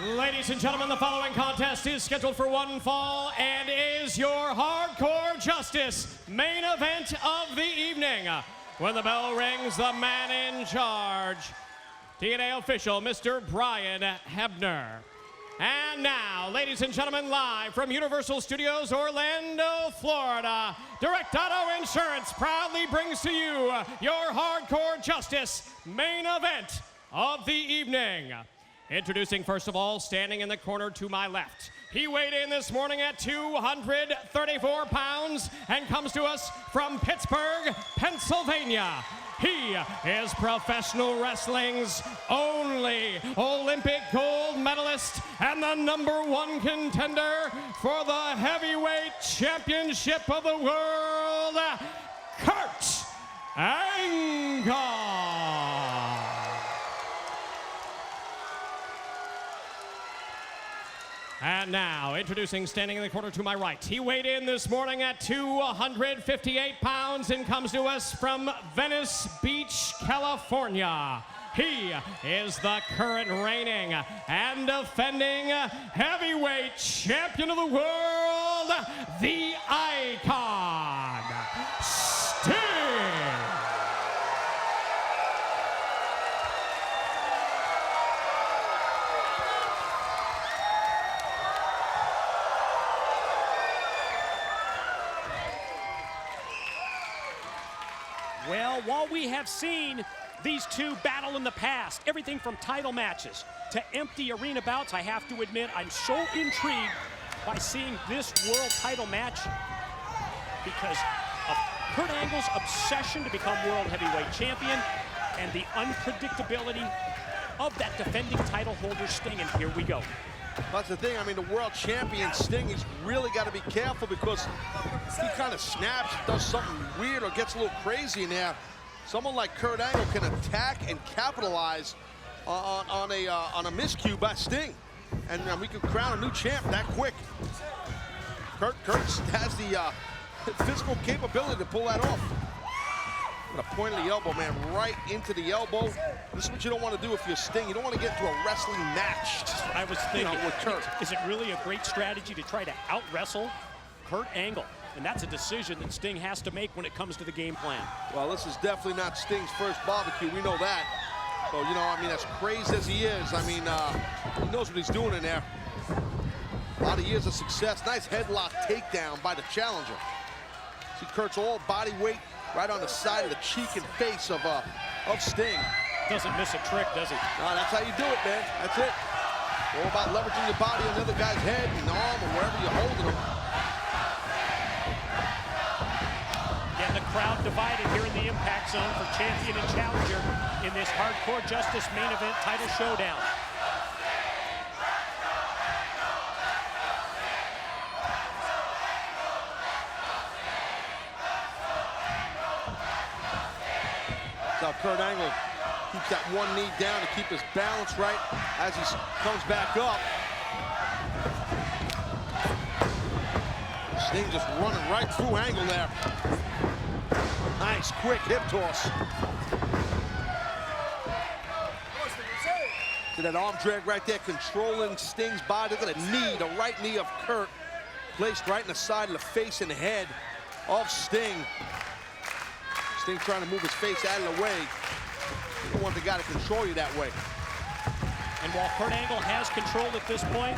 Ladies and gentlemen, the following contest is scheduled for one fall and is your Hardcore Justice main event of the evening. When the bell rings, the man in charge, TNA official, Mr. Brian Hebner. And now, ladies and gentlemen, live from Universal Studios, Orlando, Florida, Direct Auto Insurance proudly brings to you your Hardcore Justice main event of the evening. Introducing, first of all, standing in the corner to my left. He weighed in this morning at 234 pounds and comes to us from Pittsburgh, Pennsylvania. He is professional wrestling's only Olympic gold medalist and the #1 contender for the heavyweight championship of the world, Kurt Angle. And now, introducing, standing in the corner to my right. He weighed in this morning at 258 pounds and comes to us from Venice Beach, California. He is the current reigning and defending heavyweight champion of the world, the Icon, Sting. Well, while we have seen these two battle in the past, everything from title matches to empty arena bouts, I have to admit I'm so intrigued by seeing this world title match because of Kurt Angle's obsession to become world heavyweight champion and the unpredictability of that defending title holder Sting, and here we go. That's the thing. I mean, the world champion Sting, he's really got to be careful because he kind of snaps, does something weird, or gets a little crazy in there. Someone like Kurt Angle can attack and capitalize on a miscue by Sting, and we can crown a new champ that quick. Kurt has the physical capability to pull that off. With a point of the elbow, man, right into the elbow. This is what you don't want to do if you're Sting. You don't want to get into a wrestling match. I was thinking, with Kurt. Is it really a great strategy to try to out-wrestle Kurt Angle? And that's a decision that Sting has to make when it comes to the game plan. Well, this is definitely not Sting's first barbecue. We know that. So, you know, I mean, as crazy as he is, I mean, he knows what he's doing in there. A lot of years of success. Nice headlock takedown by the challenger. See Kurt's all body weight right on the side of the cheek and face of Sting. Doesn't miss a trick, does he? No, that's how you do it, man. That's it. All about leveraging your body on the other guy's head and arm or wherever you're holding him. Again, the crowd divided here in the Impact Zone for champion and challenger in this Hardcore Justice main event title showdown. Now Kurt Angle keeps that one knee down to keep his balance right as he comes back up. Sting just running right through Angle there. Nice, quick hip toss. See that arm drag right there, controlling Sting's body. Look at the knee, the right knee of Kurt, placed right in the side of the face and head of Sting. Sting trying to move his face out of the way. You don't want the guy to control you that way. And while Kurt Angle has control at this point,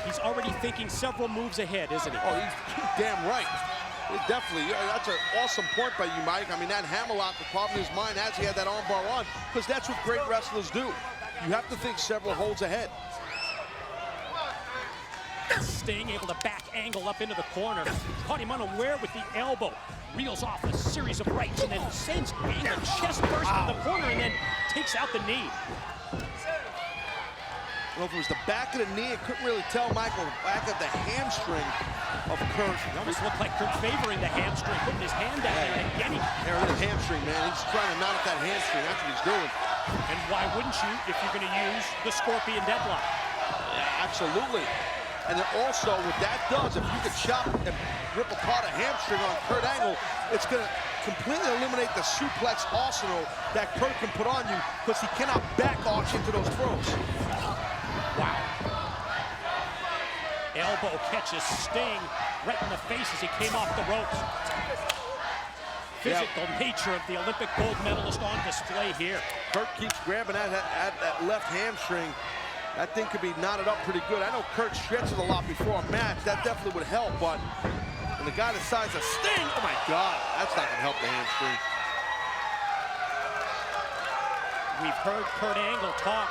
he's already thinking several moves ahead, isn't he? Oh, he's damn right. Definitely. That's an awesome point by you, Mike. I mean, that hammerlock was probably in his mind as he had that armbar on, because that's what great wrestlers do. You have to think several holds ahead. Sting able to back Angle up into the corner. Caught him unaware with the elbow. Reels off a series of rights and then sends Angle chest first to the corner and then takes out the knee. Well, if it was the back of the knee, it couldn't really tell, Michael. The back of the hamstring of Kurt. It almost looked like Kurt favoring the hamstring, putting his hand down there and getting it. There it is, hamstring, man. He's trying to knot at that hamstring. That's what he's doing. And why wouldn't you if you're going to use the Scorpion Deadlock? Yeah, absolutely. And then also, what that does, if you could chop and rip apart a hamstring on Kurt Angle, it's going to completely eliminate the suplex arsenal that Kurt can put on you, because he cannot back arch into those throws. Wow. Oh, catches Sting right in the face as he came off the ropes. Physical nature of the Olympic gold medalist on display here. Kurt keeps grabbing at that left hamstring. That thing could be knotted up pretty good. I know Kurt stretches a lot before a match. That definitely would help, but when the guy the size of Sting, oh my God, that's not gonna help the hamstring. We've heard Kurt Angle talk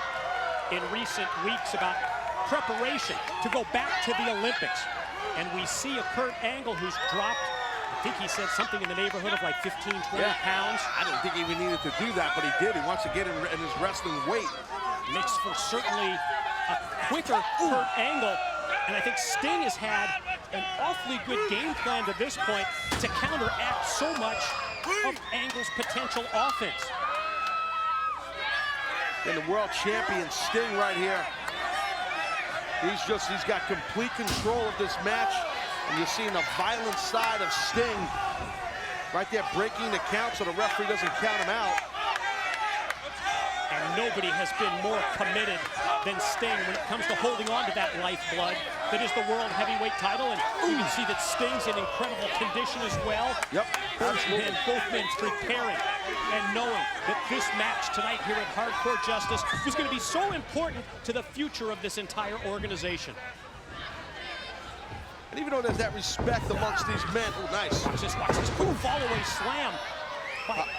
in recent weeks about preparation to go back to the Olympics. And we see a Kurt Angle who's dropped, I think he said something in the neighborhood of like 15, 20 pounds. I didn't think he even needed to do that, but he did. He wants to get in his wrestling weight. Makes for certainly a quicker Kurt Angle. And I think Sting has had an awfully good game plan to this point to counteract so much of Angle's potential offense. And the world champion Sting right here. He's got complete control of this match. And you're seeing the violent side of Sting. Right there breaking the count so the referee doesn't count him out. And nobody has been more committed than Sting when it comes to holding on to that lifeblood that is the world heavyweight title. And you can see that Sting's in incredible condition as well. Yep, absolutely. Both men preparing and knowing that this match tonight here at Hardcore Justice was going to be so important to the future of this entire organization. And even though there's that respect amongst these men, oh, nice. Just watch this cool fall-away slam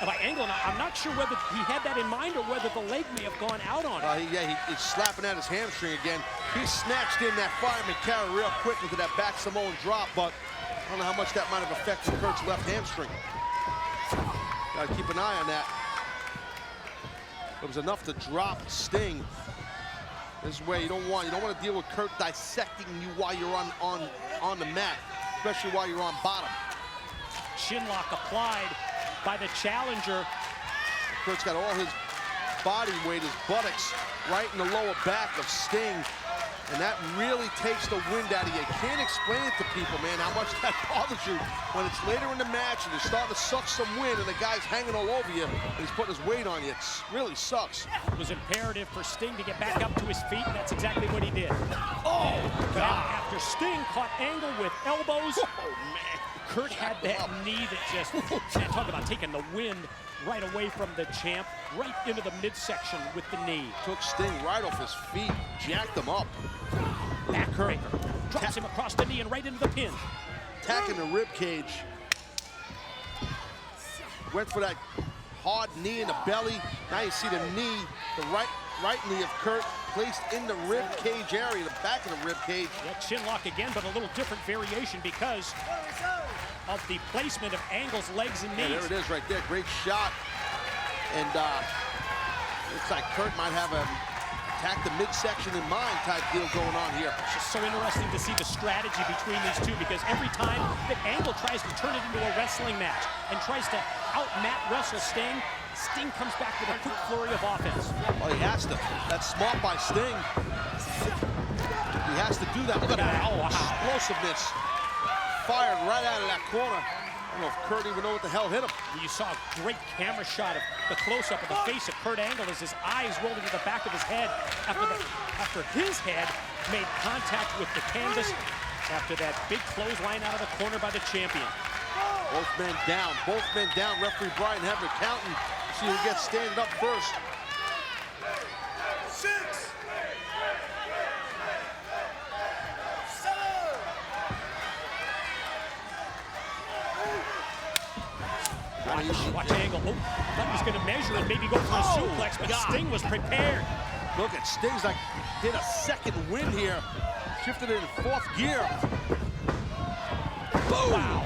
by Angle. Now, I'm not sure whether he had that in mind or whether the leg may have gone out on it. He's slapping at his hamstring again. He snatched in that fireman carry real quick into that back Samoan drop, but I don't know how much that might have affected Kurt's left hamstring. Gotta keep an eye on that. It was enough to drop Sting. This is where you don't want to deal with Kurt dissecting you while you're on the mat, especially while you're on bottom. Chinlock applied by the challenger. Kurt's got all his body weight, his buttocks, right in the lower back of Sting. And that really takes the wind out of you. You can't explain it to people, man, how much that bothers you when it's later in the match and you're starting to suck some wind and the guy's hanging all over you and he's putting his weight on you. It really sucks. It was imperative for Sting to get back up to his feet, and that's exactly what he did. Oh, God. After Sting caught Angle with elbows, oh, man. Kurt had that knee that just, man, talk about taking the wind right away from the champ, right into the midsection with the knee. Took Sting right off his feet, jacked him up. Backbreaker, drops him across the knee and right into the pin. Attacking the rib cage. Went for that hard knee in the belly. Now you see the knee, the right knee of Kurt placed in the rib cage area, the back of the rib cage. Yeah, chinlock again, but a little different variation because of the placement of Angle's legs and knees. Yeah, there it is right there, great shot. And looks like Kurt might have a attack the midsection in mind type deal going on here. It's just so interesting to see the strategy between these two because every time that Angle tries to turn it into a wrestling match and tries to out-mat wrestle Sting, Sting comes back with a quick flurry of offense. Well, he has to. That's smart by Sting. He has to do that. Look at that. Oh, wow. Explosiveness. Fired right out of that corner. I don't know if Kurt even know what the hell hit him. You saw a great camera shot of the close-up of the face of Kurt Angle as his eyes rolled into the back of his head after his head made contact with the canvas after that big clothesline out of the corner by the champion. Both men down. Both men down. Referee Brian having a counting. See who gets standing up first. 6, 7. Watch Angle. Oh, thought he was going to measure and maybe go for a suplex, but God. Sting was prepared. Look at Sting's like did a second win here. Shifted it in fourth gear. Boom! Wow.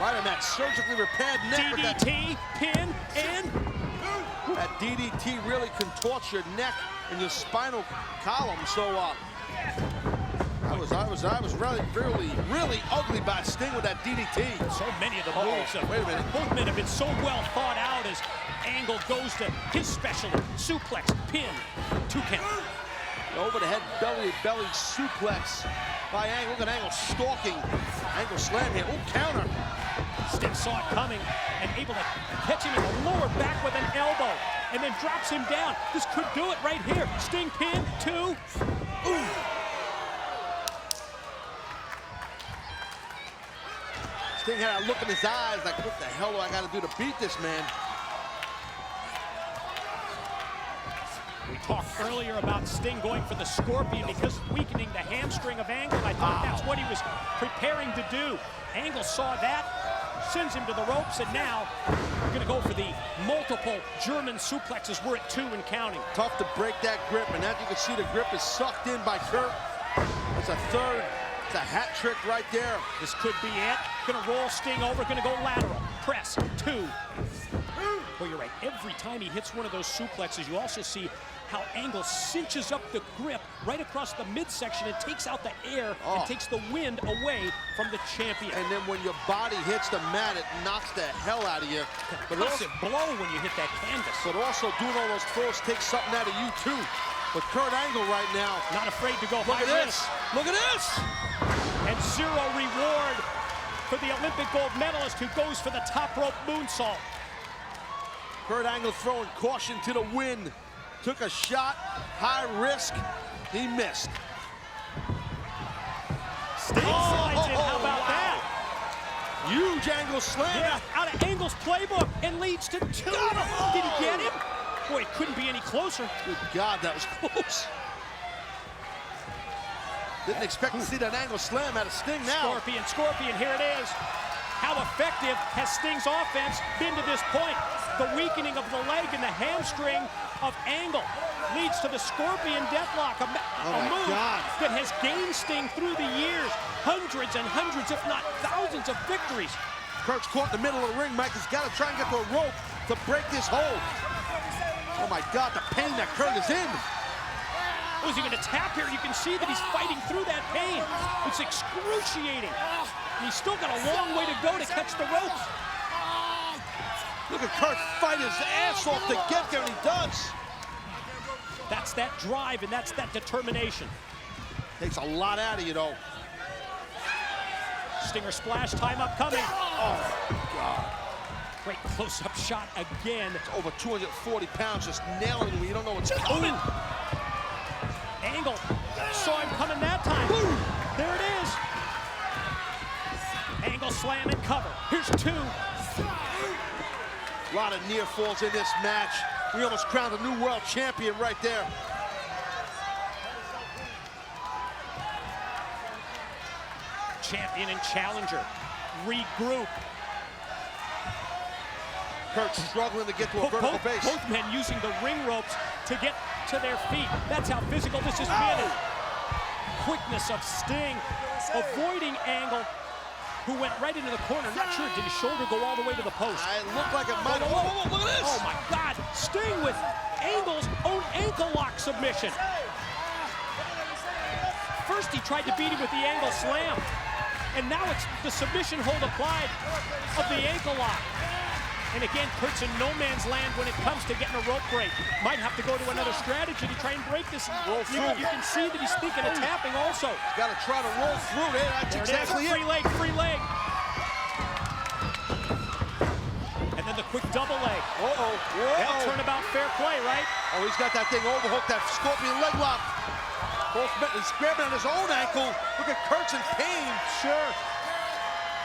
Right on that surgically repaired neck. DDT, pin, and that DDT really contorts your neck and your spinal column. So I was really ugly by Sting with that DDT. So many of the moves. Wait a minute. Both men have been so well thought out as Angle goes to his specialty. Suplex, pin, 2 count. Over the head, belly suplex by Angle. Look at Angle stalking. Angle slam here. Oh, counter. Sting saw it coming and able to catch him in the lower back with an elbow and then drops him down. This could do it right here. Sting pin, 2. Ooh. Sting had a look in his eyes like, what the hell do I got to do to beat this man? We talked earlier about Sting going for the Scorpion because weakening the hamstring of Angle. I thought that's what he was preparing to do. Angle saw that, sends him to the ropes, and now we're going to go for the multiple German suplexes. We're at 2 and counting. Tough to break that grip, and as you can see, the grip is sucked in by Kurt. It's a third. It's a hat trick right there. This could be it. Gonna roll Sting over, gonna go lateral. Press, 2. Well, you're right. Every time he hits one of those suplexes, you also see how Angle cinches up the grip right across the midsection and takes out the air and takes the wind away from the champion. And then when your body hits the mat, it knocks the hell out of you. But also blow when you hit that canvas. But also doing all those throws takes something out of you too. But Kurt Angle right now, not afraid to go look high at risk. this. Look at this. And 0 reward for the Olympic gold medalist who goes for the top rope moonsault. Kurt Angle throwing caution to the wind. Took a shot, high risk, he missed. Sting slides in, how about that? Huge Angle slam. Yeah, out of Angle's playbook and leads to 2. Did he get him? Boy, it couldn't be any closer. Good God, that was close. Didn't expect to see that Angle slam out of Sting now. Scorpion, here it is. How effective has Sting's offense been to this point? The weakening of the leg and the hamstring of Angle leads to the Scorpion deathlock, a move that has gained Sting through the years. Hundreds and hundreds, if not thousands of victories. Kurt's caught in the middle of the ring. Mike has got to try and get to a rope to break this hold. Oh my God, the pain that Kurt is in. Oh, is he going to tap here? You can see that he's fighting through that pain. It's excruciating. And he's still got a long way to go to catch the ropes. Look at Kurt fight his ass off to get there, and he does. That's that drive, and that's that determination. Takes a lot out of you, though. Stinger splash, time up coming. Oh, God. Great close-up shot again. It's over 240 pounds, just nailing him when you don't know what's coming. Angle saw him coming that time. Boom. There it is. Angle slam and cover. Here's 2. A lot of near falls in this match. We almost crowned a new world champion right there. Champion and challenger regroup. Kurt struggling to get to a vertical base. Both men using the ring ropes to get to their feet. That's how physical this has been. Quickness of Sting, avoiding Angle, who went right into the corner. Not sure, did his shoulder go all the way to the post? It looked like it might. Whoa, look at this! Oh my God, Sting with Angle's own ankle lock submission. First he tried to beat him with the Angle slam, and now it's the submission hold applied of the ankle lock. And again, Kurt's in no man's land when it comes to getting a rope break. Might have to go to another strategy to try and break this. You can see that he's thinking of tapping also. Got to try to roll through there. That's exactly it. Free leg. And then the quick double leg. That'll turn about fair play, right? Oh, he's got that thing overhooked, that Scorpion leg lock. He's grabbing on his own ankle. Look at Kurt's in pain. Sure.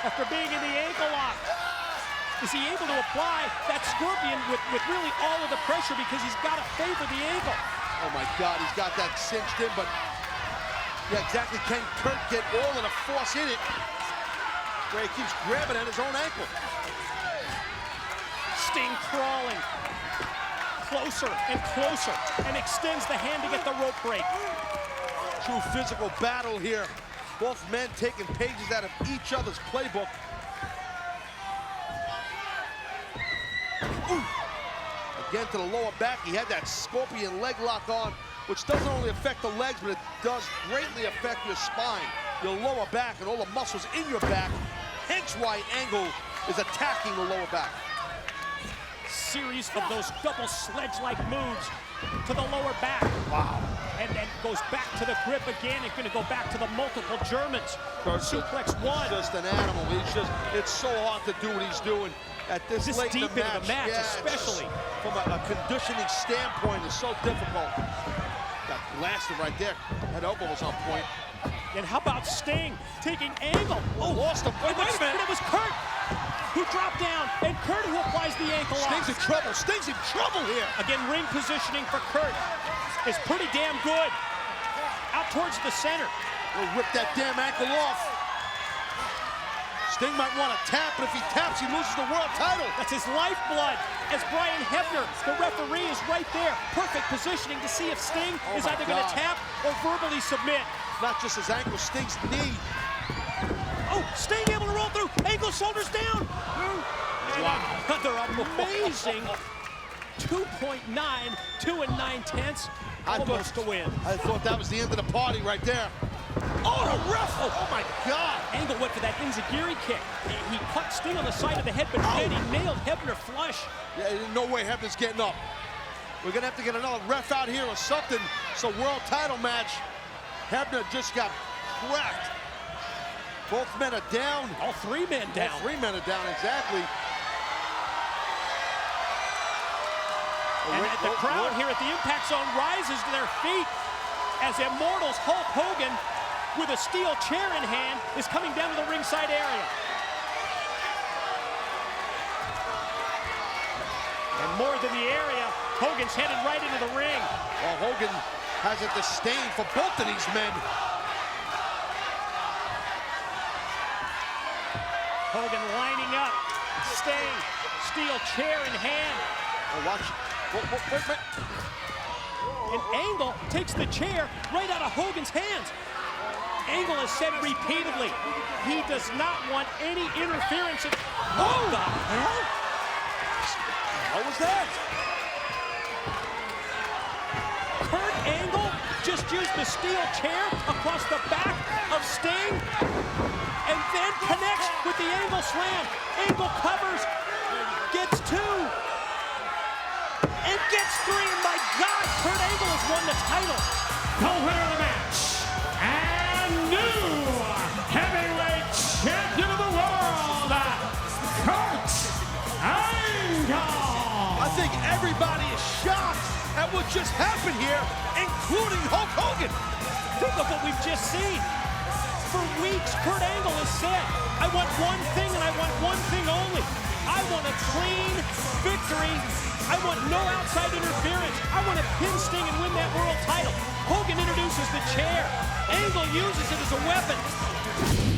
After being in the ankle lock. Is he able to apply that Scorpion with really all of the pressure because he's got to favor the ankle? Oh my God, he's got that cinched in, but yeah, exactly. Can Kurt get all of the force in it? Where he keeps grabbing at his own ankle. Sting crawling closer and closer and extends the hand to get the rope break. True physical battle here. Both men taking pages out of each other's playbook. Again to the lower back, he had that Scorpion leg lock on, which doesn't only affect the legs, but it does greatly affect your spine, your lower back, and all the muscles in your back. Hence why Angle is attacking the lower back. Series of those double sledge-like moves to the lower back. Wow. And then goes back to the grip again. It's going to go back to the multiple Germans. Suplex 1. Just an animal. It's so hard to do what he's doing at this late deep in the match. Into the match, yeah, especially. From a conditioning standpoint, it's so difficult. Got blasted right there. That elbow was on point. And how about Sting taking Angle? Oh, lost him. Wait a minute. But it was Kurt who dropped down, and Kurt who applies the ankle lock. Sting's in trouble. Sting's in trouble here. Again, ring positioning for Kurt is pretty damn good. Out towards the center. He'll rip that damn ankle off. Sting might want to tap, but if he taps, he loses the world title. That's his lifeblood. As Brian Hebner, the referee, is right there. Perfect positioning to see if Sting is either going to tap or verbally submit. Not just his ankle, Sting's knee. Oh, Sting able to roll through. Ankle, shoulders down. Wow. Another amazing 2.9, 2 9/10, almost to win. I thought that was the end of the party right there. Oh, the ref! Oh my God! Angle went for that enziguri kick. He caught Sting on the side of the head, but then he nailed Hebner flush. Yeah, no way Hebner's getting up. We're gonna have to get another ref out here or something. So world title match. Hebner just got cracked. Both men are down. All three men down. All three men are down, exactly. And the crowd here at the Impact Zone rises to their feet as Immortal's Hulk Hogan, with a steel chair in hand, is coming down to the ringside area. And more than the area, Hogan's headed right into the ring. Well, Hogan has a disdain for both of these men. Hogan lining up, Sting, steel chair in hand. Oh, watch. Wait. And Angle takes the chair right out of Hogan's hands. Angle has said repeatedly, he does not want any interference. What the hell? What was that? Kurt Angle just used the steel chair across the back of Sting and then connects with the Angle slam. Angle covers, gets two, and gets three. And my God, Kurt Angle has won the title. The winner of the match, and new heavyweight champion of the world, Kurt Angle. I think everybody is shocked at what just happened here, including Hulk Hogan. Think of what we've just seen. For weeks, Kurt Angle has said, I want one thing and I want one thing only. I want a clean victory. I want no outside interference. I want to pin Sting and win that world title. Hogan introduces the chair. Angle uses it as a weapon.